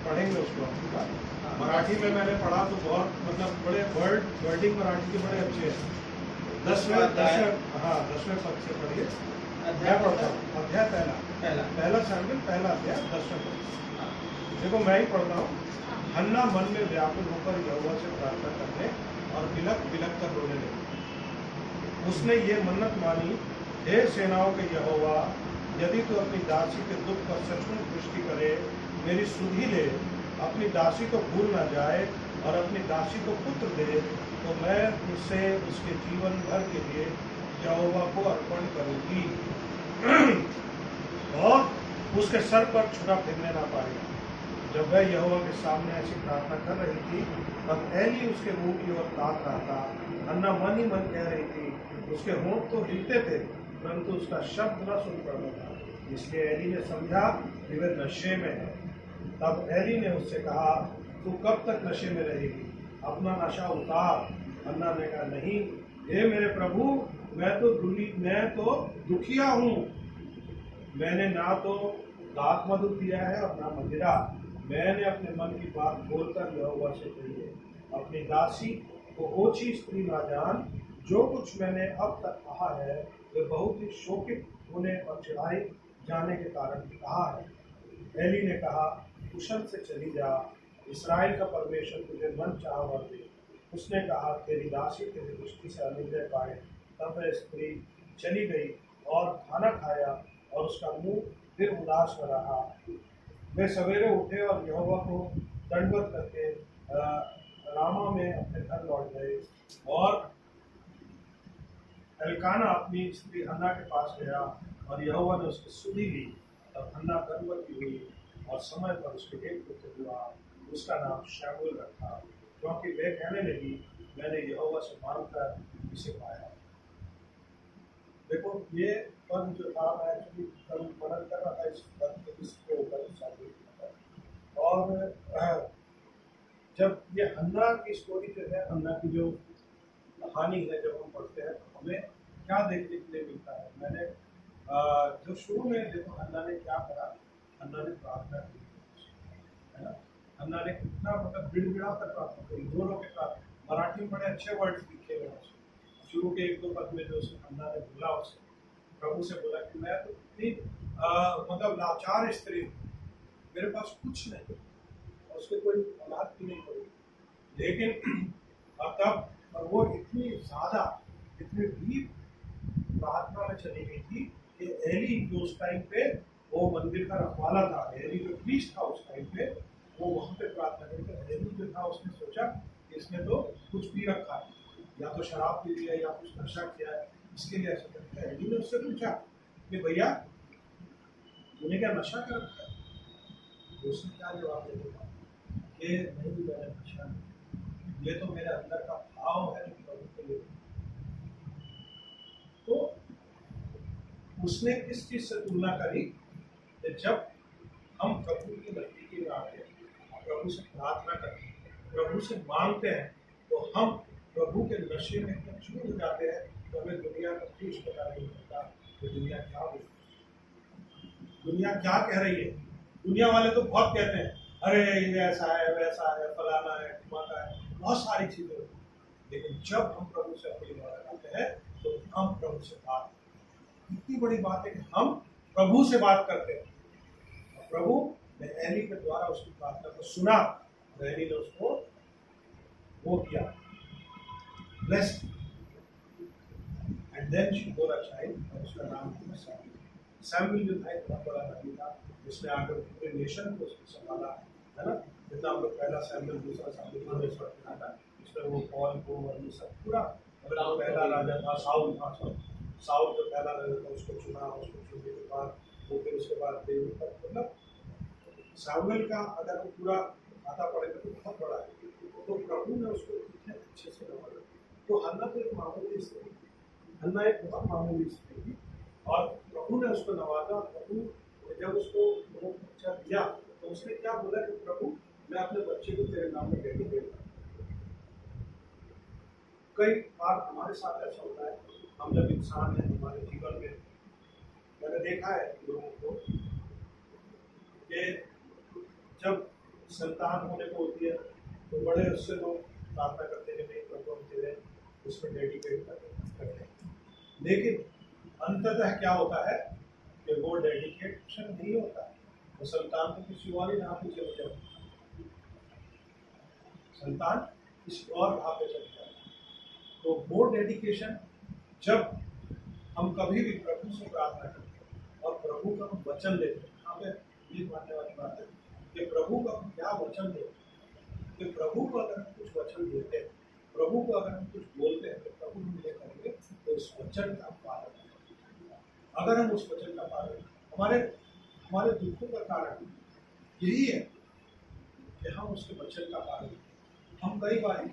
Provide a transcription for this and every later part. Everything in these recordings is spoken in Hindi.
पढ़ेंगे उसको हम। मराठी में मैंने पढ़ा तो बहुत मतलब बड़े वर्डिंग मराठी के बड़े अच्छे हैं। 10वें पद से पढ़िए। मैं पढ़ता हूँ अध्याय पहला सैमुएल पहला अध्याय 10वें पद। देखो मैं ही पढ़ता हूँ। हन्ना मन में व्याकुल होकर यहोवा से प्रार्थना करने और बिलक बिलक कर रोने लगी। उसने ये मन्नत मानी, हे सेनाओं के यहोवा, यदि तू अपनी दासी के दुख पर सचमुच दृष्टि करे, मेरी सुधि ले, अपनी दासी को भूल न जाए और अपनी दासी को पुत्र दे, तो मैं उसे उसके जीवन भर के लिए यहोवा को अर्पण करूंगी और उसके सर पर छुरा फिरने ना पाएगा। जब वह यहोवा के सामने ऐसी प्रार्थना कर रही थी, तब एली उसके मुंह की ओर ताक रहा था। हन्ना मन ही मन कह रही थी, उसके होंठ तो हिलते थे, परंतु उसका शब्द न सुन पड़ता था। इसलिए एली ने समझा कि वह नशे में है। तब एली ने उससे कहा, तू कब तक नशे में रहेगी? अपना नशा उतार। हन्ना ने कहा, नहीं, हे मेरे प्रभु, मैं तो दुखिया हूँ। मैंने ना तो दाख मधु पिया है और ना मदिरा। मैंने अपने मन की बात बोलकर यहोवा से कही है, अपनी दासी को ओछी स्त्री ना जान। जो कुछ मैंने अब तक कहा है वह बहुत ही शोकित होने और चिढ़ाई जाने के कारण कहा है। एली ने कहा, कुशल से चली जा, इस्राएल का परमेश्वर तुझे मन चाहा वर दे। उसने कहा, तेरी दासी तेरी दृष्टि से अनुग्रह पाए। तब वह स्त्री चली गई और खाना खाया और उसका मुंह फिर उदास हो रहा। वे सवेरे उठे और यहोवा को दंडवत करके रामा में अपने घर लौट गए। और एल्काना अपनी स्त्री हन्ना के पास गया और यहोवा ने उसकी सुधि ली। तब हन्ना गर्भवती हुई और समय पर उसके एक पुत्र हुआ। उसका नाम शमूएल रखा, क्योंकि वे कहने लगी, मैंने यहोवा से मांगकर इसे पाया। देखो ये पद जो था, मैं एक्चुअली कल मनन कर रहा था इस पद के, इसके ऊपर और जब ये हन्ना की स्टोरी जो है, हन्ना की जो कहानी है, जब हम पढ़ते हैं तो हमें क्या देखने के लिए मिलता है। मैंने जो शुरू में देखो हन्ना ने क्या करा, हन्ना ने प्रार्थना की, है ना। हन्ना ने कितना मतलब गिड़गिड़ा कर प्रार्थना करी, दोनों के साथ। मराठी में बड़े अच्छे वर्ड्स लिखे हुए हैं। शुरू के 1-2 पद में जो हन्ना ने बोला, उसे प्रभु से बोला कि मैं तो इतनी मतलब लाचार स्त्री हूँ, मेरे पास कुछ नहीं और उसके कोई औलाद भी नहीं पड़ी, लेकिन और तब और वो इतनी ज़्यादा इतनी डीप प्रार्थना में चली गई थी कि एली जो उस टाइम पे वो मंदिर का रखवाला था, एली जो प्रीस्ट था उस टाइम पे, वो वहाँ पे प्रार्थना करी। तो एली जो था उसने सोचा कि इसने तो कुछ पी रखा है, या तो शराब पी लिया या कुछ नशा किया है, इसके लिए ऐसा करता है। एली ने उससे पूछा कि भैया तूने क्या नशा कर रखा है? तो उसने क्या जवाब दे दिया कि नहीं, मैंने नशा नहीं, ये तो मेरे अंदर का भाव है प्रभु के लिए। तो उसने किस चीज से तुलना करी कि जब हम प्रभु की नजदीकी में आते हैं, प्रभु से प्रार्थना करते हैं, प्रभु से मांगते हैं, तो हम प्रभु के नशे में इतने चूर हो जाते हैं तो हमें दुनिया का कुछ पता नहीं होता कि दुनिया क्या बोल, दुनिया क्या कह रही है। दुनिया वाले तो बहुत कहते हैं, अरे ये ऐसा है, वैसा है, फलाना है, ढिमाका है, बहुत सारी चीजें होती हैं। लेकिन जब हम प्रभु से अपनी बात करते हैं तो हम प्रभु से बात, इतनी बड़ी बात है कि हम प्रभु से बात करते हैं। और प्रभु ने एली के द्वारा उसकी प्रार्थना को सुना और एली ने उसको वो किया, blessed, and then she bore a child, और उसका नाम था सैमुएल। सैमुएल जो था एक बहुत बड़ा नबी था, जिसने आकर पूरे नेशन को उसको संभाला, है ना। जितना हम लोग पहला सैमुएल, दूसरा सैमुएल था, इसमें वो पॉल को और ये सब पूरा, मतलब पहला राजा था साउल था, साउल जो पहला राजा था उसको चुना, उसको चुनने के बाद वो फिर उसके बाद डेविड तक, मतलब सैमुएल का अगर वो पूरा खाता पड़ेगा तो बहुत बड़ा है। तो प्रभु ने उसको कितने अच्छे से नवाजा। तो हन्ना तो एक मामूली स्त्री, हन्ना एक बहुत मामूली स्त्री थी और प्रभु ने उसको नवाजा। प्रभु ने जब उसको वो बच्चा दिया तो उसने क्या बोला कि प्रभु मैं अपने बच्चे को तेरे नाम में डेडिकेट करता हूं। कई बार हमारे साथ ऐसा होता है, हम जब इंसान हैं हमारे जीवन में, मैंने देखा है लोगों को कि जब संतान होने को होती है तो बड़े उससे लोग प्रार्थना करते हैं नहीं प्रभु हम तेरे उसमें डेडिकेट करते हैं, लेकिन अंततः क्या होता है कि वो डेडिकेशन नहीं होता, वो संतान तो किसी और ही राह पे चले जाते, संतान किसी और राह पे चले जाते। तो वो डेडिकेशन जब हम कभी भी प्रभु से प्रार्थना करते हैं और प्रभु का हम वचन लेते हैं, यहाँ पे ये मानने वाली बात है कि प्रभु का हम क्या वचन देते हैं, कि प्रभु को अगर हम कुछ वचन देते हैं, प्रभु को अगर हम कुछ बोलते हैं तो प्रभु हम ये करेंगे तो उस वचन का पालन करेंगे। अगर हम उस वचन का पालन, हमारे हमारे दुखों का कारण यही है कि हम उसके वचन का पालन, हम कई बार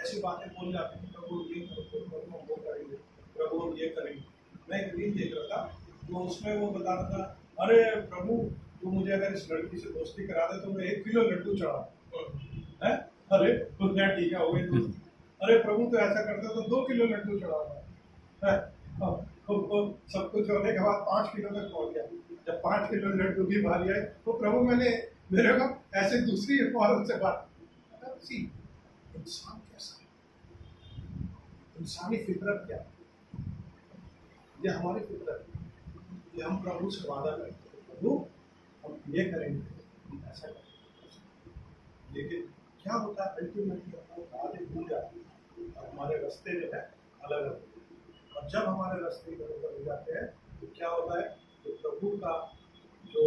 ऐसी बातें बोल जाते हैं प्रभु ये करो, प्रभु हम वो करेंगे, प्रभु हम ये करेंगे। मैं एक रील देख रहा था तो उसमें वो बता रहा था, अरे प्रभु तू मुझे अगर इस लड़की से दोस्ती करा दे तो मैं 1 किलो लड्डू चढ़ा है। अरे तो क्या ठीक है हो गई दोस्ती। अरे प्रभु तो ऐसा करता तो 2 किलो लड्डू चढ़ा है। तो सब कुछ होने के बाद 5 किलो तक पहुंच गया। जब 5 किलो लड्डू की बारी आई तो प्रभु मैंने मेरे को ऐसे दूसरी औरत से बात, इंसान कैसा है, इंसानी फितरत क्या है, ये हमारी फितरत है कि हम प्रभु से वादा करते हैं प्रभु हम ये करेंगे ऐसा करेंगे, लेकिन क्या होता है अल्टीमेटली हम वादे भूल जाते हैं और हमारे रास्ते जो है अलग अलग, और जब हमारे रास्ते अलग हो जाते हैं तो क्या होता है तो प्रभु का जो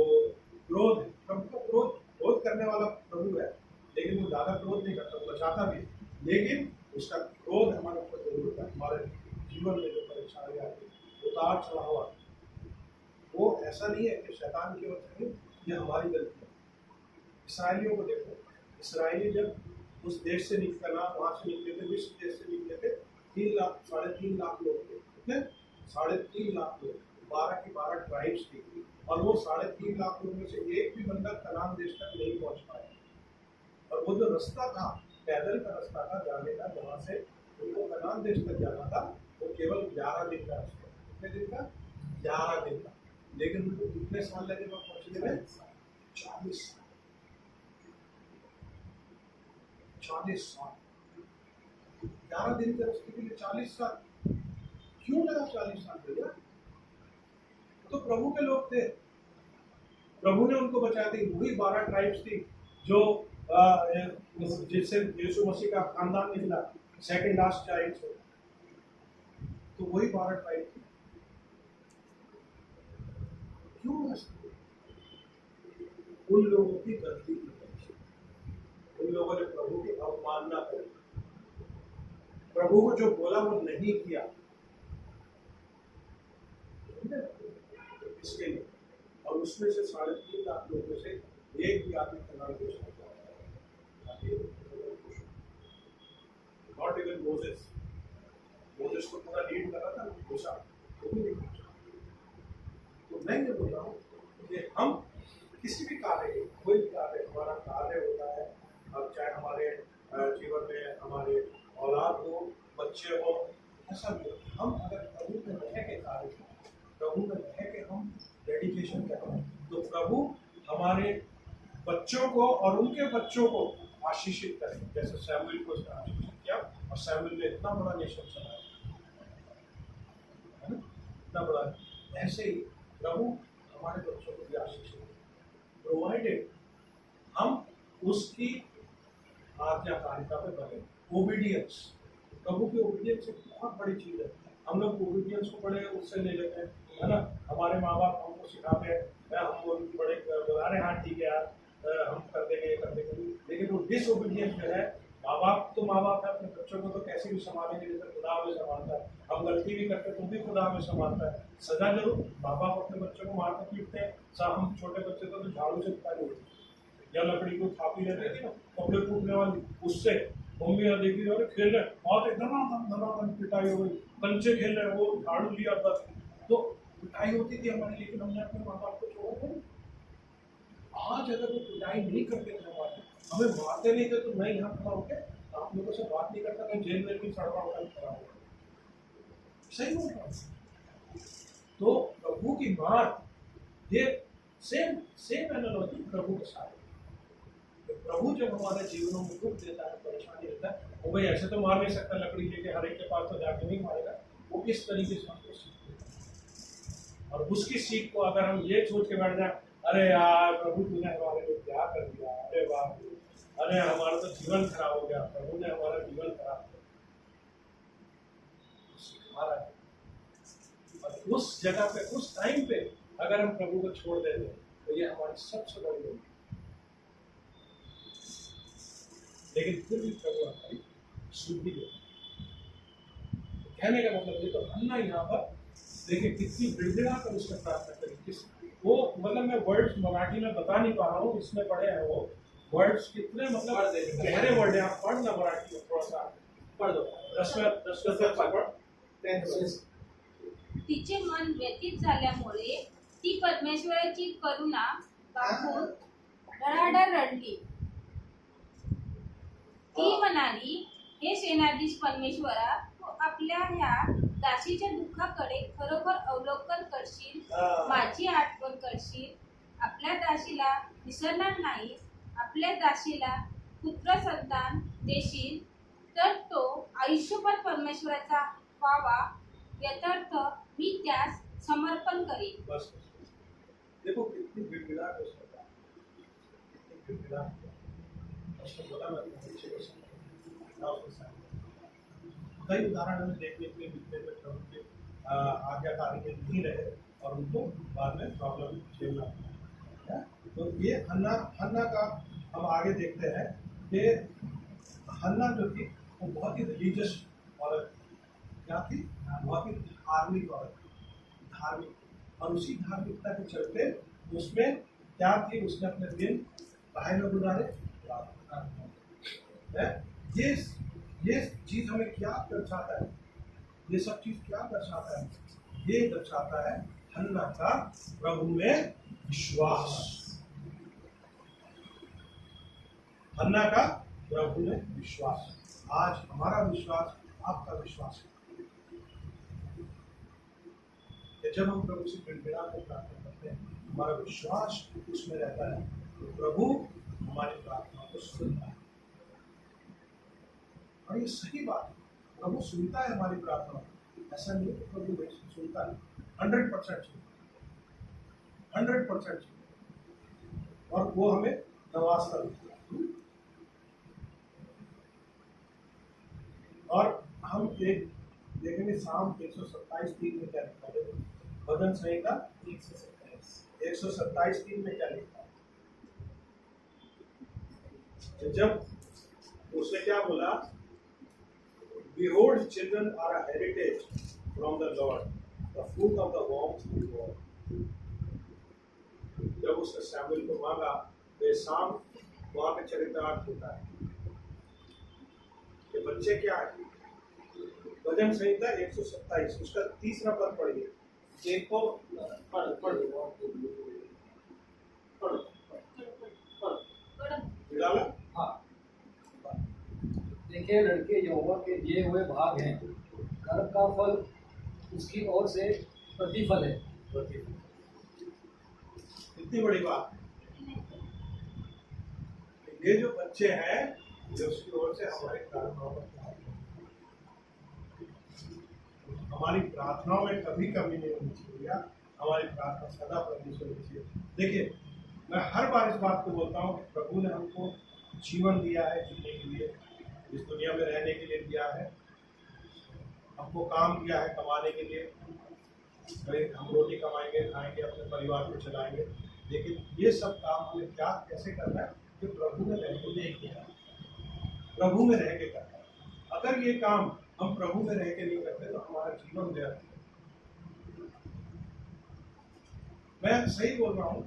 क्रोध है, प्रभु का क्रोध करने वाला प्रभु है, लेकिन वो ज़्यादा क्रोध नहीं करता, वो बचाता भी, लेकिन उसका क्रोध हमारे ऊपर जरूर होता है। हमारे जीवन में जो परेशानी आती है उतार चढ़ाव आती है, वो ऐसा नहीं है कि शैतान की वजह से, ये हमारी गलती है। इसराइलियों को देखो, इसराइली जब उस देश से निकलना, वहाँ से निकले थे, विश्व देश से निकले थे, 3 लाख लोग थे, कितने 3.5 लाख लोग, 12 की 12 ट्राइब्स थी, और वो 3.5 लाख लोगों में से एक भी बंदा कनान देश तक नहीं पहुँच पाया। और वो जो रास्ता था पैदल का रास्ता था जाने का, जहाँ से उनको कनान देश तक जाना था, वो केवल 11 दिन का रास्ता, कितने दिन का 11 दिन का, लेकिन उनको कितने साल लगे वहाँ पहुँचने में 40 साल 11 दिन के रास्ते के लिए 40 साल क्यों लगा? 40 साल भैया तो प्रभु के लोग थे, प्रभु ने उनको बचाया थी, वही 12 ट्राइब्स थी जो जिससे यीशु मसीह का खानदान निकला, सेकंड लास्ट चाइल्ड से, तो वही 12 ट्राइब थी। क्यों? उन लोगों की गलती थी, उन लोगों ने प्रभु की अवमानना करी, प्रभु को जो बोला वो नहीं किया, इसके लिए, और उसमें से 3.5 लाख लोगों में से एक भी आदमी कनान देश में नॉट इवन मोसेस को पूरा लीड कर रहा था मूसा, वो भी नहीं पहुंचा। तो मैं ये बोल रहा हूँ कि हम किसी भी कार्य, कोई भी कार्य, हमारा कार्य होता है, अब चाहे हमारे जीवन में हमारे औलाद हो, बच्चे हो, ऐसा भी हो, हम अगर प्रभु में रह के कार्य करें, प्रभु में रह के हम डेडिकेशन करें, तो प्रभु हमारे बच्चों को और उनके बच्चों को आशीषित करें, जैसे सैमुएल को उसने आशीषित किया और सैमुएल ने इतना बड़ा नेशन चलाया, है ना, इतना बड़ा। ऐसे ही प्रभु हमारे बच्चों को भी आशीषित करें, प्रोवाइडेड हम उसकी आज्ञाकारिता पे बने। ओबीडियंस, प्रभु की ओबीडियंस एक बहुत बड़ी चीज है। हम लोग ओबीडियंस को बड़े उससे ले लेते हैं, है ना, हमारे माँ बाप हमको सिखाते हैं, हम बड़े अरे हाँ ठीक है यार हम कर देंगे, ये कर देंगे, लेकिन वो डिसओबीडियंस जो है, माँ बाप तो माँ बाप है, अपने बच्चों को तो कैसे भी संभालेंगे जैसे खुदा हमें संभालता है, हम गलती भी करते तो भी खुदा हमें संभालता है। सजा जरूर, माँ बाप अपने बच्चों को मारते पीटते हैं, हम छोटे बच्चे तो झाड़ू से पिटाई होती है, या लकड़ी को थापी रहती थी ना कपड़े फूटने वाली, उससे मम्मी और देखी और खेल रहे और धमाधम पिटाई हो गई, कंचे खेल रहे, वो झाड़ू लिया बस, तो पिटाई होती थी हमारी, लेकिन हमने अपने माँ बाप को छोड़ा था। आज अगर वो पिटाई नहीं करते थे, हमारे हमें मारते नहीं थे, तो मैं यहाँ खड़ा होकर आप लोगों से बात नहीं करता, मैं जेल में भी सड़वा होकर खड़ा होगा, सही बोल रहा हूँ। तो प्रभु की मार, ये सेम एनालॉजी प्रभु के साथ, प्रभु जब हमारे जीवनों में दुख देता है, परेशानी देता है, वो भाई ऐसे तो मार नहीं सकता लकड़ी लेके, हर एक के पास तो जाके नहीं मारेगा। वो इस तरीके से हमको सीख देता है। और उसकी सीख को अगर हम ये सोच के बैठ जाए, अरे यार प्रभु तूने हमारे लिए क्या कर दिया, अरे वाह, अरे हमारा तो जीवन खराब हो गया, प्रभु ने हमारा जीवन खराब कर दिया, सिखा रहा है। और उस जगह पे, उस टाइम पे अगर हम प्रभु को छोड़ देते तो ये हमारी सबसे बड़ी गलती। लेकिन फिर भी प्रभु हमारी सुन भी लेते। कहने का मतलब ये तो हन्ना यहाँ पर देखिए कितनी गिड़गिड़ा कर उसने प्रार्थना करी। किस वो मतलब मैं वर्ड्स मराठी में बता नहीं पा रहा हूँ, इसमें पढ़े हैं वो वर्ड्स कितने मतलब गहरे वर्ड है। आप पढ़ना मराठी में थोड़ा सा पढ़ दो, 10 पढ़। तिचे मन व्यथित झाल्यामुळे ती परमेश्वराची करुणा पाहून धडाधड रडली. ती म्हणाली, हे सेनाधीश परमेश्वरा, तू आपल्या ह्या दासीच्या दुःखाकडे खरोखर अवलोकन करशील, माझी आठवण करशील, आपल्या दासीला विसरणार नाहीस, आपल्या दासीला पुत्र संतान देशील, तर तो आयुष्यभर परमेश्वराचा व्हावा, यथार्थ मी त्यास समर्पण करीन. बस देखो कितनी गिड़गिड़ा के उसने कहा, कितनी गिड़गिड़ा उसने बोला मैं पीछे को समझा उसके साथ। कई उदाहरण हमें देखने के लिए मिलते हैं प्रभु के आज्ञाकारी के नहीं रहे और उनको बाद में प्रॉब्लम झेलना पड़ा। तो ये हन्ना का हम आगे देखते हैं कि हन्ना जो थी वो बहुत ही रिलीजियस औरत, क्या थी, बहुत ही धार्मिक औरत, धार्मिक। और उसी धार्मिकता के चलते उसमें क्या थी, उसने अपने दिन बाहर में गुजारे। ये चीज हमें क्या दर्शाता है, ये सब चीज क्या दर्शाता है, ये दर्शाता है हन्ना का प्रभु में विश्वास। हन्ना का प्रभु में विश्वास। आज हमारा विश्वास, आपका विश्वास है कि जब हम प्रभु से गिड़गिड़ा कर प्रार्थना करते हैं, हमारा विश्वास उसमें रहता है तो प्रभु हमारी प्रार्थना को सुनता है। और ये सही बात है, प्रभु सुनता है हमारी प्रार्थना। ऐसा नहीं कि प्रभु नहीं सुनता है, 100% सुनता, 100% सुनता, और वो हमें नवाजता भी है। और हम एक देखेंगे साम 127:3 में क्या लिखा है, भजन संहिता 127:3 में क्या लिखा है। जब उसने क्या बोला, Behold, children are a heritage from the Lord, the fruit of the womb is God. जब उसने सैमुएल को मांगा तो साम वहां पे चरितार्थ होता है कि बच्चे क्या है। भजन संहिता 127 उसका 3रा पद पढ़िए। देखो पढ़ हाँ। देखिए, लड़के यहोवा के दिए हुए भाग हैं, गर्भ का फल उसकी ओर से प्रतिफल है। इतनी बड़ी बात, ये जो बच्चे हैं ये उसकी ओर से हमारे हमारी प्रार्थनाओं में कभी कमी नहीं होनी चाहिए, हमारी प्रार्थना सदा परमेश्वर होनी चाहिए। देखिए, मैं हर बार इस बात को बोलता हूँ कि प्रभु ने हमको जीवन दिया है, जीने के लिए, इस दुनिया में रहने के लिए दिया है, हमको काम दिया है कमाने के लिए, हम रोटी कमाएंगे, खाएंगे, अपने परिवार को चलाएंगे। लेकिन ये सब काम हमें क्या कैसे करना है कि प्रभु में रह के नहीं किया, प्रभु में रह के करना है। अगर ये काम हम प्रभु में रह के नहीं करते तो हमारा जीवन व्यर्थ है। मैं सही बोल रहा हूँ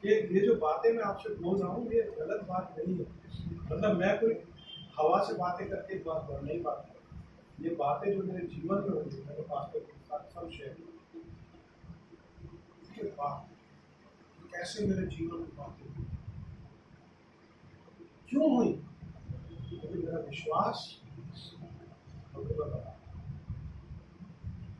कि ये जो बातें मैं आपसे बोल रहा हूँ ये गलत बात नहीं है। मतलब मैं कोई हवा से बातें करके बात नहीं बात कर, ये बातें जो मेरे जीवन में हुई मैंने पास्टर के साथ सब शेयर की बात, कैसे मेरे जीवन में बातें हुई, क्यों हुई, क्योंकि मेरा विश्वास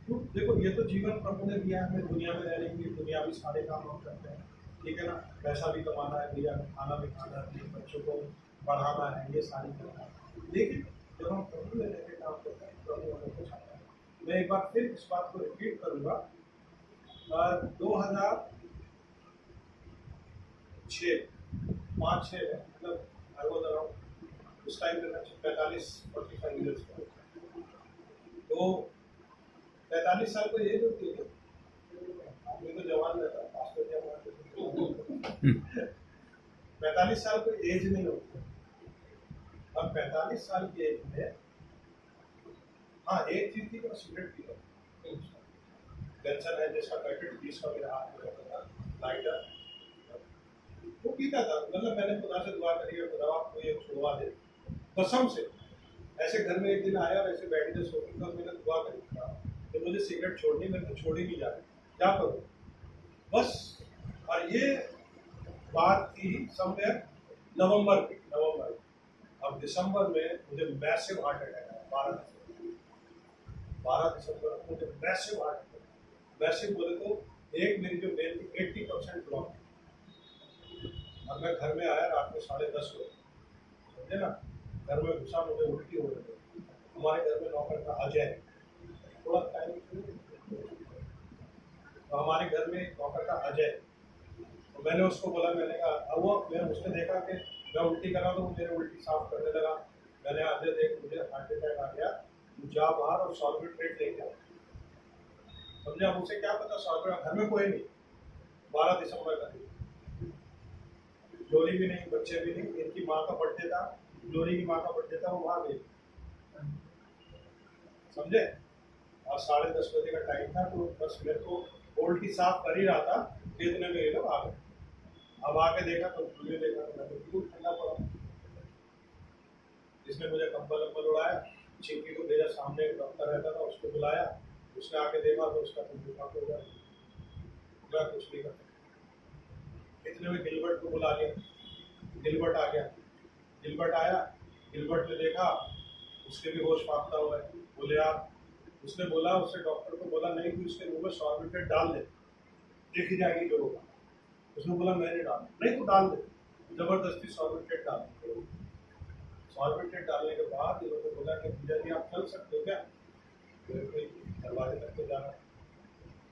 तो देखो ये तो जीवन प्रभु ने दिया है हमें दुनिया में रहने के लिए, दुनियावी सारे काम हम करते हैं, ठीक है ना, पैसा भी कमाना है भैया, खाना भी खाना है, बच्चों को पढ़ाना है, ये सारी करना है। लेकिन जब हम प्रभु लेने के काम करते हैं, प्रभु हमें कुछ आता है। मैं एक बार फिर इस बात को रिपीट करूंगा। 2006 5-6 है, मतलब आई वॉज अराउंड उस टाइम पे 45 ईयर्स का। तो 45 साल को एज होती है, आदमी तो जवान रहता है, 45 साल को एज नहीं होती। अब 45 साल की एज में, हाँ एक चीज थी कि मैं सिगरेट पीता हूँ, टेंशन है जिसका पैकेट 20 का मेरे हाथ में रहता था, लाइटर वो पीता था। मतलब मैंने खुदा से दुआ करी है, खुदा आपको ये छुड़वा दे, कसम से। ऐसे घर में एक दिन आया और ऐसे बैठ के सोते था, मैंने दुआ करी था कि मुझे सिगरेट छोड़नी, मेरे को छोड़ ही नहीं जा रही, क्या करूँ बस। और ये बात थी समवेयर नवंबर की, नवंबर। अब दिसंबर में मुझे मैसिव हार्ट अटैक आया, 12 दिसंबर मुझे मैसिव हार्ट अटैक। मैसिव बोले तो एक मेरी जो ब्रेन थी 80% ब्लॉक। अब मैं घर में आया रात में 10:30 बजे, समझे ना, घर में घुसा, मुझे उल्टी हो रही। हमारे घर में नौकर था अजय, थोड़ा टाइम, तो हमारे घर में एक नौकर था अजय। तो मैंने उसको बोला, मैंने कहा अब वो, मैंने उसने देखा कि मैं उल्टी कर रहा हूँ तो वो मेरे उल्टी साफ करने लगा। मैंने अजय देख, मुझे हार्ट अटैक आ गया, तू जा बाहर और सॉल्वेंट लेके आ। समझे, अब उसे क्या पता सॉल्वेंट, घर में कोई नहीं, 12 दिसंबर का दिन, जोरी भी नहीं, बच्चे भी नहीं, इनकी माँ का बर्थडे था, जोरी की माँ का बर्थडे था, वो वहाँ गई, समझे। और 10:30 बजे का टाइम था, तो बस मेरे को उल्टी साफ कर ही रहा था कि इतने में ये लोग आ गए। अब आके देखा तो मुझे देखा तो मैं बिल्कुल ठंडा पड़ा। जिसने मुझे कंबल वंबल उड़ाया, चिंकी को भेजा, सामने एक डॉक्टर रहता था उसको बुलाया, उसने आके देखा तो उसका तंदूर हो गया, मैं कुछ नहीं करता। इतने में गिलबर्ट को बुला लिया, गिलबर्ट आ गया, गिलबर्ट आया, गिलबर्ट ने देखा, उसके भी होश फाकता हुआ है। बोले आप, उसने बोला, उससे डॉक्टर को बोला नहीं तू इसके मुंह में सॉल्वेंट डाल दे, देखी जाएगी जो होगा। उसने बोला मैं नहीं डाल, नहीं तू डाल दे, जबरदस्ती सॉल्वेंट डाल। सॉल्वेंट डालने के बाद इन्होंने बोला कि भैया जी आप चल सकते हो क्या, दरवाजे तक तो जाना,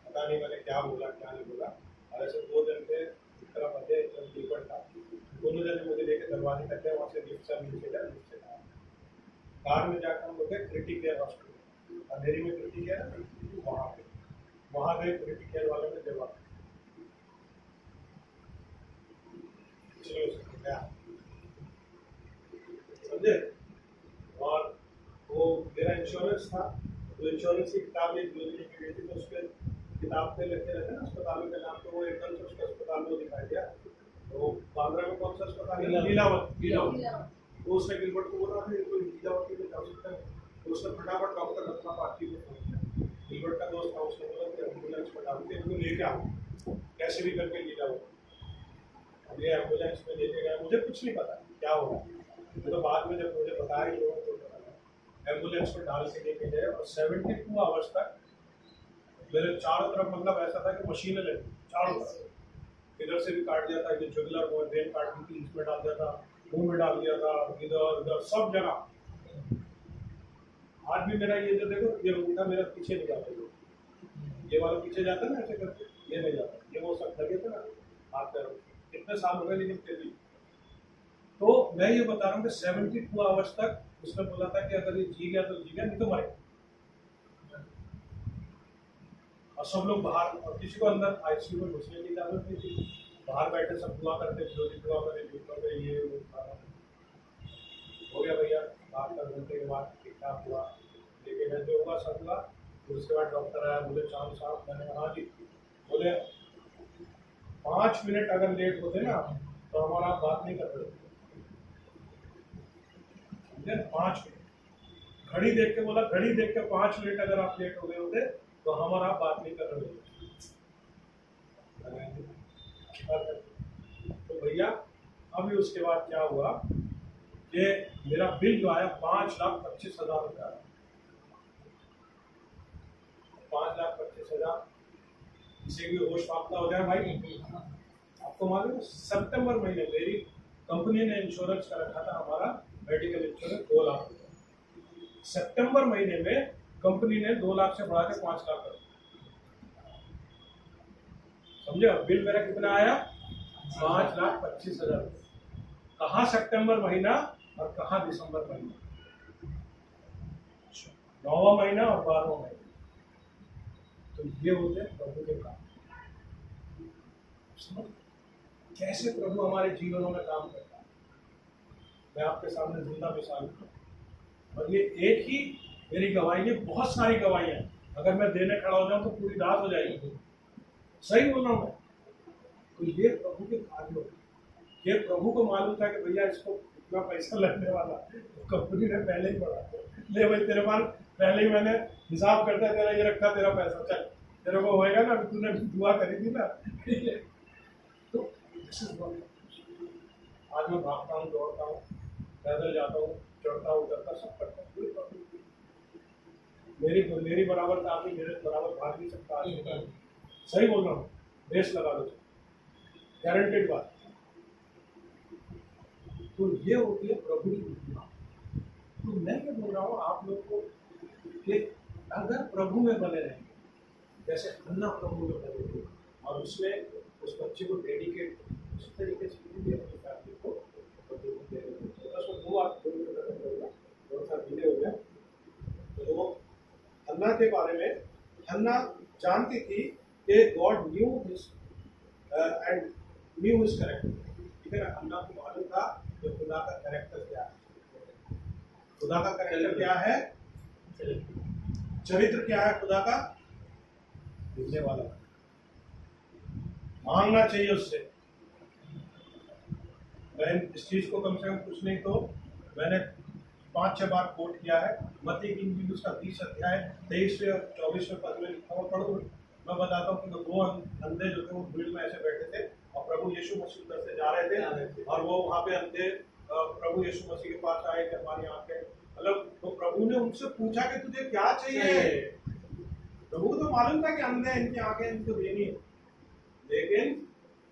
पता नहीं मैंने क्या बोला क्या नहीं बोला। और ऐसे 2 दिन पे इस तरह बजे टिकट था, दोनों जने मुझे लेके दरवाजे तक गए, वहाँ से लिफ्ट से नीचे गया, लिफ्ट से कार में जाकर हम लोग गए क्रिटिक केयर हॉस्पिटल, अंधेरी में क्रिटिक केयर है, वहाँ गए, क्रिटिक केयर वाले ने जवाब समझे। और वो मेरा इंश्योरेंस था, तो इंश्योरेंस की किताब एक जो लेके गई थी, तो उस पर किताब पे लिखे रहते हैं ना अस्पतालों के नाम, तो वो एकदम से उसके अस्पताल में दिखाई दिया। तो बांद्रा में कौन सा अस्पताल है, लीलावती। तो उसने गिलबर्ट को बोला कि कोई लीलावती में जा सकता है, तो उसने फटाफट डॉक्टर रत्ना पार्टी में फोन किया। गिलबर्ट का दोस्त था, उसने बोला कि एम्बुलेंस पटा के इनको लेके आओ, कैसे भी करके लीलावती। अब ये एम्बुलेंस में लेके गया, मुझे कुछ नहीं पता क्या होगा, तो बाद में जब मुझे बताया कि लोगों को एम्बुलेंस में डाल के लेके गए, और 72 आवर्स तक मेरे चारों तरफ, मतलब ऐसा था कि मशीनें लगी चारों तरफ, इधर से भी काट दिया था, ये जुगलर वो वेन काट दी थी, इसमें डाल दिया था, मुंह में डाल दिया था, इधर उधर सब जगह। आज भी मेरा ये जो देखो, ये उल्टा मेरा पीछे नहीं जाता, ये वाला पीछे जाता है ना ऐसे करके, ये नहीं जाता, ये वो सब लगे थे ना हाथ पैर, कितने साल हो गए लेकिन फिर भी। तो मैं ये बता रहा हूँ कि 72 आवर्स तक उसने बोला था कि अगर ये जी गया तो जी गया, नहीं तो मरेगा। और सब लोग बाहर, और किसी को अंदर आईसीयू में घुसने की इजाजत नहीं थी, बाहर बैठे सब दुआ करते, जो भी दुआ करे, जो करे, ये हो गया भैया। 8 घंटे के बाद ठीक ठाक हुआ, लेके गए, जो हुआ सब हुआ। फिर उसके बाद डॉक्टर आया, बोले चांद साहब, मैंने कहा हाँ जी, बोले 5 मिनट अगर लेट होते ना तो हमारा आप बात नहीं कर रहे, 5 मिनट घड़ी देख के, बोला घड़ी देख के 5 मिनट अगर आप लेट हो गए होते तो हमारा आप बात नहीं कर रहे होते। तो भैया अभी उसके बाद क्या हुआ कि मेरा बिल जो आया 5,25,000 रुपया, 5,25,000। इसे भी होश फाख्ता हो जाए भाई, आपका आपको मालूम है सितंबर महीने मेरी कंपनी ने इंश्योरेंस का रखा था हमारा मेडिकल इंश्योरेंस 2 लाख रुपए। सितंबर महीने में कंपनी ने 2 लाख से बढ़ा के 5 लाख कर दिया। समझे? और बिल मेरा कितना आया? 5,25,000 रुपये। कहाँ सितंबर महीना और कहाँ दिसंबर महीना? 9वां महीना और 12वां महीना। तो ये होते हैं प्रभु के काम। समझ कैसे प्रभु हमारे जीवनों में काम करता है। मैं आपके सामने जिंदा मिसाल हूं, और ये एक ही मेरी गवाही है, बहुत सारी गवाहियां। अगर मैं देने खड़ा हो जाऊं तो पूरी रात हो जाएगी। सही बोल रहा हूं मैं। तो ये प्रभु के कार्य होते हैं। ये प्रभु को मालूम था कि भैया इसको इतना पैसा लगने वाला, तो कंपनी ने पहले ही बढ़ा ले भाई तेरे पास पहले ही मैंने हिसाब करता तेरा ये रखा, तेरा पैसा चल तेरे को होएगा ना, तूने दुआ करी थी ना। तो आज मैं भागता हूँ, दौड़ता हूँ, पैदल जाता हूँ, चढ़ता हूँ, उतरता, सब करता हूँ। मेरी बराबर था, आपकी मेरे बराबर भाग नहीं सकता आज। सही बोल रहा हूँ, रेस लगा दो, गारंटेड बात। तो ये होती है प्रभु की महिमा। तो मैं ये बोल रहा हूँ आप लोग को कि अगर प्रभु में बने रहेंगे, जैसे हन्ना प्रभु में बने थे और उसने उस बच्चे को डेडिकेट उस तरीके से अपनी फैमिली को प्रभु को दे रहे थे। बस वो 2 बात थोड़ा सा डिले हो गया। तो हन्ना के बारे में, हन्ना जानती थी कि God new his and new his character. ठीक है ना? हन्ना को मालूम था कि खुदा का कैरेक्टर क्या है। खुदा का कैरेक्टर क्या है? चरित्र क्या है खुदा का? मिलने वाला। मांगना चाहिए उससे। मैं इस चीज को कम से कम कुछ नहीं तो मैंने 5-6 बार कोट किया है। मत्ती की इंजील उसका 20 अध्याय 23वें और 24वें पद में लिखा हुआ पढ़ो। मैं बताता हूँ कि 2 अंधे जो थे वो भीड़ में ऐसे बैठे थे और प्रभु यीशु मसीह उधर से जा रहे थे और वो वहां पे अंधे प्रभु यीशु मसीह के पास आए कि हमारी आंखें, मतलब तो प्रभु ने उनसे पूछा कि तुझे क्या चाहिए। प्रभु को तो मालूम था कि अंधे इनकी आंखें इनको देनी है, लेकिन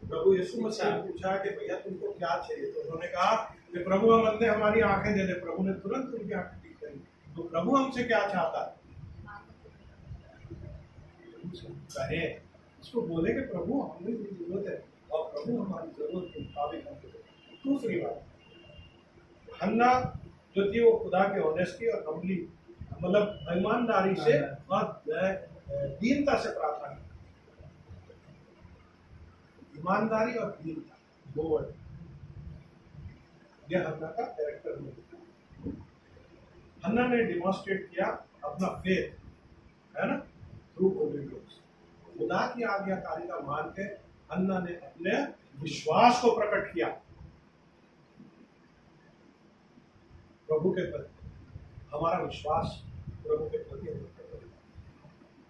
प्रभु यीशु मसीह ने पूछा कि भैया तुमको क्या चाहिए। तो उन्होंने कहा कि प्रभु हम अंधे, हमारी आंखें दे दे। प्रभु ने तुरंत उनकी आंखें ठीक करी। तो प्रभु हमसे क्या चाहता है? कहे इसको बोले कि प्रभु हमें ये जरूरत है और प्रभु हमारी जरूरत के मुताबिक हमको। दूसरी बात, हन्ना जो थी वो खुदा के ऑनेस्टी और हम्बली, मतलब ईमानदारी से और दीनता से प्रार्थना की। ईमानदारी और दीनता, 2 वर्ड, यह हन्ना का कैरेक्टर है। हन्ना ने डिमॉन्स्ट्रेट किया अपना फेथ, है ना, थ्रू ओबीडियंस। खुदा की आज्ञाकारिता मान के हन्ना ने अपने विश्वास को प्रकट किया प्रभु के प्रति। हमारा विश्वास प्रभु के प्रति।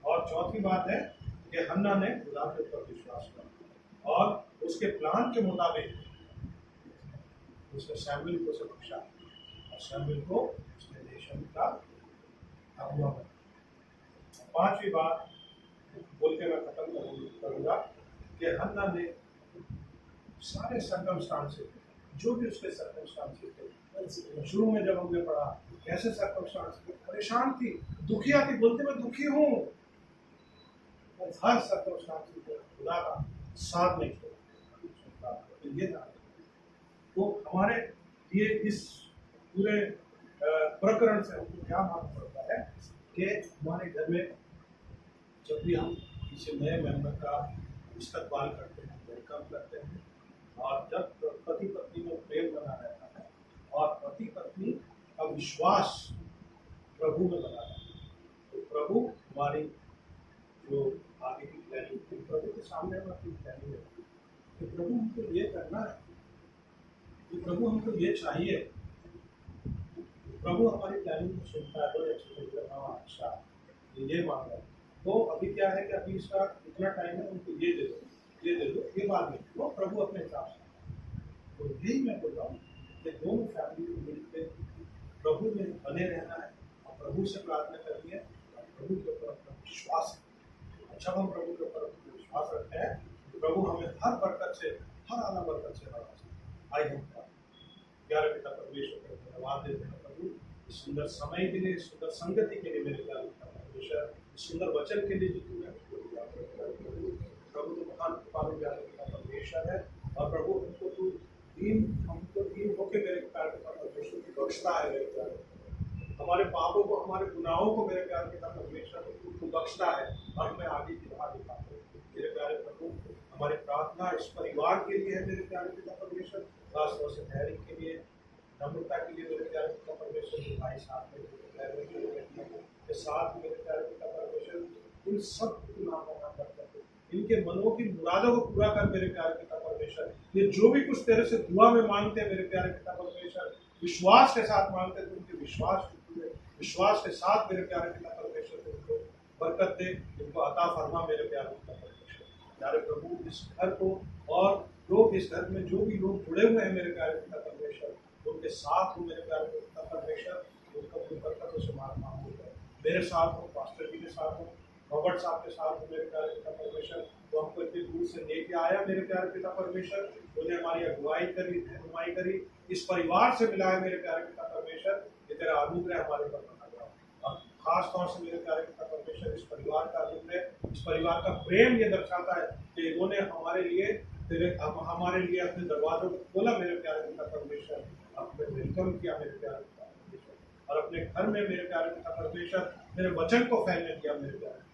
और चौथी बात है कि हन्ना ने खुदा के ऊपर विश्वास किया और उसके प्लान के मुताबिक उसने सैमुएल को से बख्शा और सैमुएल को उसने नेशन का अगुवा बनाया। 5वीं बात बोल के मैं खत्म करूंगा कि हन्ना ने सारे सर्कमस्टांसेस, जो भी उसके सर्कमस्टांसेस थे, शुरू में जब हमने पढ़ा कैसे सर्कमस्टांसेस थे, परेशान थी, दुखिया थी, बोलते मैं दुखी हूँ, हर सर्कमस्टांसेस में खुदा का साथ नहीं छोड़ा। ये था तो हमारे ये इस पूरे प्रकरण से हमको क्या मालूम पड़ता है कि हमारे घर में जब भी हम किसी नए मेंबर का इस्तकबाल करते हैं, वेलकम करते हैं, और जब पति पत्नी में प्रेम बना रहता है और पति पत्नी का विश्वास प्रभु में बना रहता है, तो प्रभु हमारी जो आगे की प्लानिंग, प्रभु के सामने हम अपनी प्लानिंग है कि प्रभु हमको ये करना है, कि प्रभु हमको ये चाहिए। प्रभु हमारी प्लानिंग को सुनता है, बड़े अच्छे से। हाँ अच्छा ये मांग रहा है, तो अभी क्या है कि अभी इसका इतना टाइम है, उनको ये दे दो, ये दे दो, ये बात नहीं, वो प्रभु अपने हिसाब से। तो यही मैं बोल रहा हूँ कि दोनों फैमिली को मिलकर प्रभु में बने रहना है और प्रभु से प्रार्थना करनी है और प्रभु के ऊपर अपना विश्वास है। जब हम प्रभु के ऊपर विश्वास रखते हैं तो प्रभु हमें हर बरकत से, हर बरकत से भरा हो। आइए हम प्यारे पिता परमेश्वर को धन्यवाद देते हैं प्रभु, इस सुंदर समय के लिए, इस सुंदर संगति के लिए मेरे प्यारे पिता परमेश्वर, इस सुंदर वचन के लिए जो तूने प्रभु, तो महान कृपालु प्यारे पिता परमेश्वर है। और प्रभु हमको दीन होके मेरे प्यारे पिता परमेश्वर की बख्शता है मेरे प्यारे, हमारे पापों को, हमारे गुनाहों को मेरे प्यारे पिता परमेश्वर को बख्शता है और हमें आगे की राह दिखाता है। मेरे प्यारे प्रभु, हमारी प्रार्थना इस परिवार के लिए है मेरे प्यारे पिता परमेश्वर, खासतौर से धैर्य के लिए, नम्रता के लिए मेरे प्यारे पिता परमेश्वर के भाई साथ में के साथ मेरे प्यारे पिता परमेश्वर, इन सब नामों का करते, इनके मनों की मुरादों को पूरा कर मेरे प्यारे पिता परमेश्वर। ये जो भी कुछ तेरे से दुआ में मांगते हैं मेरे प्यारे पिता परमेश्वर, विश्वास के साथ मांगते हैं, उनके विश्वास के साथ मेरे प्यारे पिता परमेश्वर उनको बरकत दे, इनको अता फरमा मेरे प्यारे पिता परमेश्वर। प्यारे प्रभु, इस घर को और लोग, इस घर में जो भी लोग जुड़े हुए हैं मेरे प्यारे पिता परमेश्वर, उनके साथ हो मेरे प्यारे पिता परमेश्वर, उनका कोई बरकतों से मार मांगो, मेरे साथ हो, पास्टर जी के साथ हो, रॉबर्ट साहब के साथ हो मेरे प्यारे पिता परमेश्वर, वो हमको इतनी दूर से लेके आया मेरे प्यारे पिता परमेश्वर, उन्हें हमारी अगुवाई करी, रहनुमाई करी, इस परिवार से मिला है मेरे प्यारे पिता परमेश्वर। ये तेरा अनुग्रह हमारे पर बना हुआ, और खास तौर से मेरे प्यारे पिता परमेश्वर, इस परिवार का अनुग्रह, इस परिवार का प्रेम ये दर्शाता है कि इन्होंने हमारे लिए अपने दरवाजों को खोला मेरे प्यारे पिता परमेश्वर, अपने वेलकम किया मेरे प्यारे पिता परमेश्वर, और अपने घर में मेरे प्यारे पिता परमेश्वर मेरे वचन को फैलने दिया मेरे प्यारे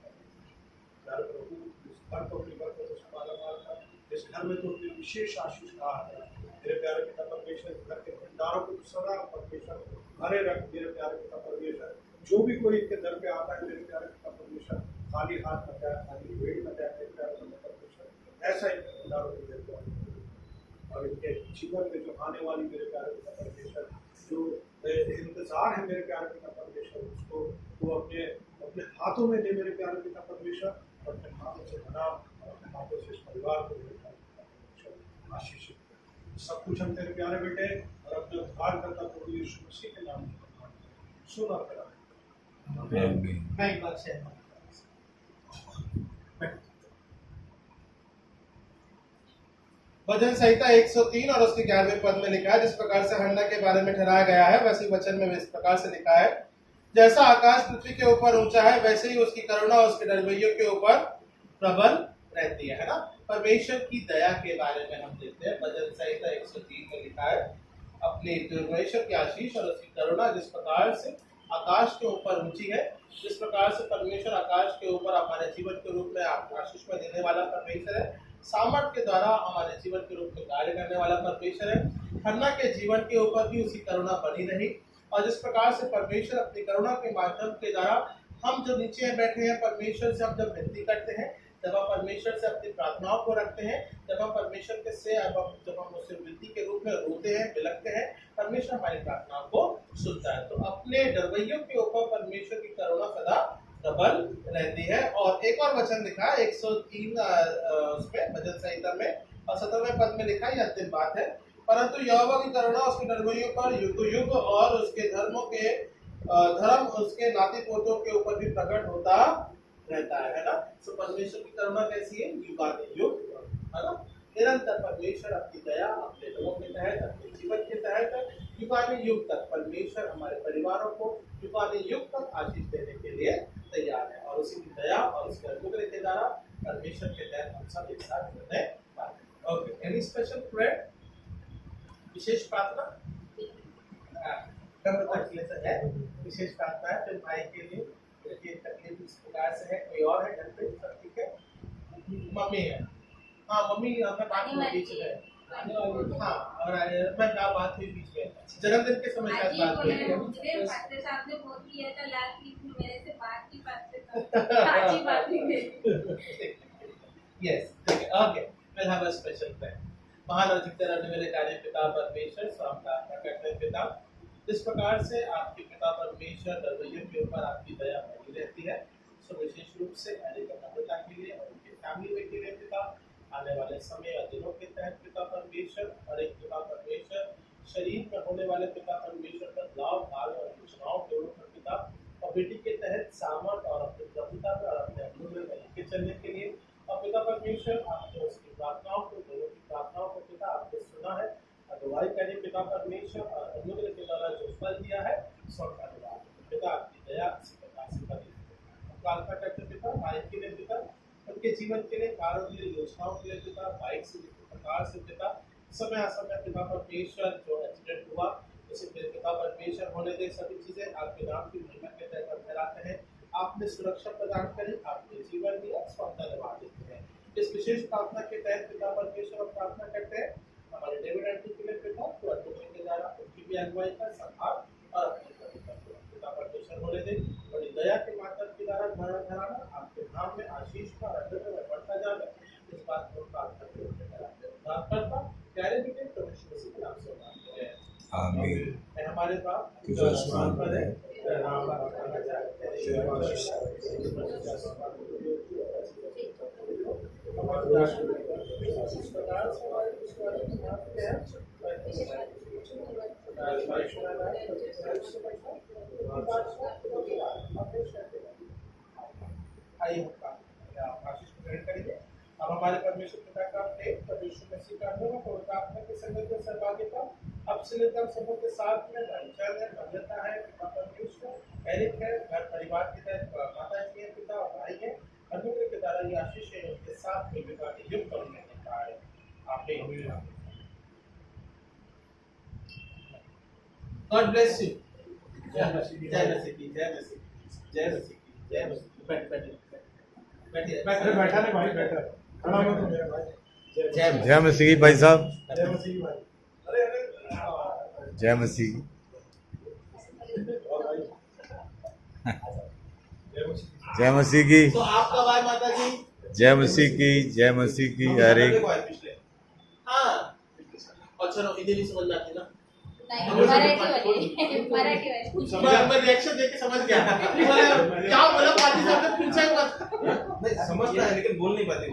प्रभु। इस घर को अपनी बरकतों से मालामाल कर, इस घर में तो अपनी विशेष आशीष कहा है मेरे प्यारे पिता परमेश्वर, घर के भंडारों को सदा परमेश्वर भरे रख मेरे प्यारे पिता परमेश्वर। जो भी कोई इनके दर पे आता है मेरे प्यारे पिता परमेश्वर, खाली हाथ न जाए, खाली पेट न जाए मेरे प्यारे पिता परमेश्वर, ऐसा ही भंडारों को देते हैं। और इनके जीवन में जो आने वाली मेरे प्यारे पिता परमेश्वर जो इंतजार है मेरे प्यारे पिता परमेश्वर, उसको वो अपने हाथों में दे मेरे प्यारे पिता परमेश्वर, और अपने हाथों से बना, और अपने हाथों से इस परिवार को मेरे प्यारे पिता परमेश्वर आशीषित कर। सब कुछ हम तेरे प्यारे बेटे और अपने उद्धार करता प्रभु यीशु मसीह के नाम में सुना करा। मैं एक बात शेयर भजन संहिता 103 और उसके 11वें पद में लिखा है, जिस प्रकार से हन्ना के बारे में ठहराया गया है, वैसे वचन में इस प्रकार से लिखा है, जैसा आकाश पृथ्वी के ऊपर ऊंचा है, वैसे ही उसकी करुणा उसके डरवैयों के ऊपर प्रबल रहती है ना। परमेश्वर की दया के बारे में हम देखते हैं, भजन संहिता 103 में लिखा है, अपने परमेश्वर की आशीष और उसकी करुणा जिस प्रकार से आकाश के ऊपर ऊंची है, जिस प्रकार से परमेश्वर आकाश के ऊपर हमारे जीवन के रूप में आशीष में देने वाला परमेश्वर है, सामर्थ के द्वारा हमारे जीवन के रूप में कार्य करने वाला परमेश्वर है। हन्ना के जीवन के ऊपर भी उसी करुणा बनी रही, और जिस प्रकार से परमेश्वर अपनी करुणा के माध्यम के द्वारा हम जो नीचे बैठे हैं, परमेश्वर से हम जब विनती करते हैं, जब हम परमेश्वर से अपनी प्रार्थनाओं को रखते हैं, जब हम परमेश्वर के से जब हम उससे विनती के रूप में रोते हैं, बिलखते हैं, परमेश्वर हमारी प्रार्थनाओं को सुनता है। तो अपने डरवैयों के ऊपर परमेश्वर की करुणा सदा प्रबल रहती है। और एक और वचन लिखा है 103 उसमें भजन संहिता में, और 17वें पद में लिखा है, यह अंतिम बात है, परंतु यहोवा की करुणा उसके डरवैयों पर युग युग और उसके धर्म उसके नाती पोतों के ऊपर भी प्रकट होता रहता है ना। तो परमेश्वर की करुणा कैसी है? युगानुयुग, है ना। निरंतर परमेश्वर अपनी दया अपने लोगों के तहत, अपने जीवन के तहत युगानुयुग तक परमेश्वर हमारे परिवारों को युगानुयुग तक आशीष देने के लिए तैयार है, और उसी की दया और उसके अनुग्रह के द्वारा परमेश्वर के तहत हम सब एक साथ जुड़ने वाले हैं। ओके, एनी स्पेशल प्रेयर, विशेष प्रार्थना कब तक है? विशेष प्रार्थना है फिर भाई के लिए, देखिए तकलीफ इस प्रकार से है। कोई और है घर पे? सब ठीक है? मम्मी है, हाँ मम्मी हमें बात हुई बीच में, हाँ, और मैं क्या बात हुई बीच में, जन्मदिन के समय शायद बात हुई। मुझे फास्टर साहब ने फोन किया था लास्ट वीक में, मेरे से बात की फास्टर बात हुई। Yes, okay, we'll have a special prayer। महान और जितने रहने वाले कार्य पिता परमेश्वर, स्वाम प्रार्थना करते हैं पिता, जिस प्रकार से आपके पिता परमेश्वर दरवैयों के ऊपर आपकी दया बनी रहती है, सो विशेष रूप से एरिक पिता के लिए और उनकी फैमिली के लिए पिता, आने वाले समय और दिनों के तहत पिता परमेश्वर, और एक पिता परमेश्वर शरीर में होने वाले पिता परमेश्वर का लाभ भाग और योजनाओं के रूप में पिता, और बेटी के तहत सामर्थ और अपनी प्रभुता में और अपने अनुग्रह में लेके चलने के लिए, और पिता परमेश्वर आपने उसकी प्रार्थनाओं को, लोगों की प्रार्थनाओं को पिता आपने सुना है। अगुवाई करें पिता परमेश्वर और अनुग्रह के द्वारा जो फल दिया है स्वर्ग का धन्यवाद। पिता आपकी दया इसी प्रकार से बनी रहे। प्रार्थना करते पिता माइक के लिए पिता, उनके जीवन के लिए, कार्यों के लिए, योजनाओं के लिए पिता, बाइक से जिस प्रकार से पिता समय असमय पिता परमेश्वर जो एक्सीडेंट हुआ उसे पिता परमेश्वर होने दे, सभी चीजें आपके नाम की महिमा के तहत ठहराते हैं। आपने सुरक्षा प्रदान करी, आपने जीवन दिया, स्वतः धन्यवाद देते हैं। इस विशेष प्रार्थना के तहत पिता परमेश्वर हम प्रार्थना करते हैं हमारे डेविड आंटी के लिए पिता, तो अनुग्रह के द्वारा उनकी भी अगुवाई का संभाल और पिता परमेश्वर होने दे, बड़ी दया के माध्यम के द्वारा घराना आपके नाम में आशीष का अनुग्रह में बढ़ता जाए। इस बात को प्रार्थना करता प्यारे बेटे प्रभु यीशु मसीह के नाम से मांगते हैं, आमीन। मैं हमारे बाप जो आसमान पर है, तेरा नाम बड़ा जाए, आशीष ग्रहण करेंगे। अब हमारे परमेश्वर पिता का प्रेम, प्रभु यीशु मसीह का अनुग्रह, पवित्र आत्मा के संगत में सहभागिता अब से लेकर सबों के साथ में भद्रता है। पिता परमेश्वर एरिक है, घर परिवार के तहत माता जी है, पिता और भाई है, अनुग्रह के द्वारा ये आशीष है उनके साथ में विवाह के युग करने का है। आमीन। God bless you. जय मसीह की, जय मसीह की, जय मसीह की, जय मसीह की, जय मसीह की। बैठा नहीं भाई, बैठा खड़ा मत हो मेरा भाई। जय मसीह की भाई साहब, जय मसीह की भाई। अरे जय मसीह की। जय मसीह की। तो आपका भाई माता जी, जय मसीह की, जय मसीह की। अरे हाँ, और चलो हिंदी नहीं समझ में आती ना, नहीं, मराठी वाली। मैं रिएक्शन देख के समझ गया क्या बोला पार्टी साहब ने, पूछा ही मत। नहीं समझता है लेकिन बोल नहीं पाती।